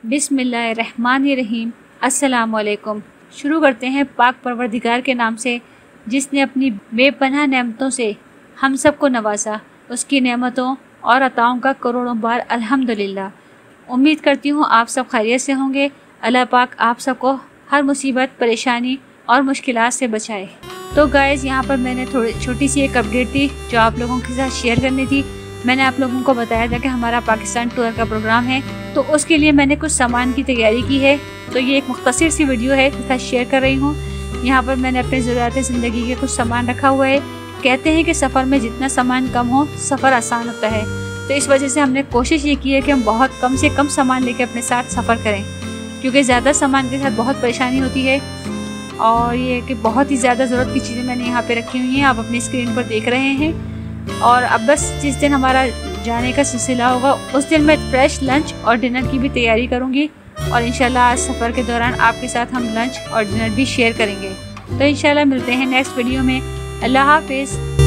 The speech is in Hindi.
बिस्मिल्लाहिर्रहमानिर्रहीम। अस्सलामुअलैकुम। शुरू करते हैं पाक परवरदिगार के नाम से, जिसने अपनी बेपनाह नेमतों से हम सब को नवाजा। उसकी नेमतों और अताओं का करोड़ों बार अल्हम्दुलिल्लाह। उम्मीद करती हूँ आप सब खैरियत से होंगे। अल्लाह पाक आप सबको हर मुसीबत, परेशानी और मुश्किलात से बचाए। तो गाइज़, यहाँ पर मैंने थोड़ी छोटी सी एक अपडेट थी जो आप लोगों के साथ शेयर करनी थी। मैंने आप लोगों को बताया था कि हमारा पाकिस्तान टूर का प्रोग्राम है, तो उसके लिए मैंने कुछ सामान की तैयारी की है। तो ये एक मुख्तसर सी वीडियो है जिसका शेयर कर रही हूँ। यहाँ पर मैंने अपने ज़रूरत ज़िंदगी के कुछ सामान रखा हुआ है। कहते हैं कि सफ़र में जितना सामान कम हो सफ़र आसान होता है, तो इस वजह से हमने कोशिश ये की है कि हम बहुत कम से कम सामान लेकर अपने साथ सफ़र करें, क्योंकि ज़्यादा सामान के साथ बहुत परेशानी होती है। और ये कि बहुत ही ज़्यादा ज़रूरत की चीज़ें मैंने यहाँ पे रखी हुई हैं, आप अपनी स्क्रीन पर देख रहे हैं। और अब बस जिस दिन हमारा जाने का सिलसिला होगा उस दिन मैं फ्रेश लंच और डिनर की भी तैयारी करूँगी, और इंशाल्लाह आज सफ़र के दौरान आपके साथ हम लंच और डिनर भी शेयर करेंगे। तो इंशाल्लाह मिलते हैं नेक्स्ट वीडियो में। अल्लाह हाफिज़।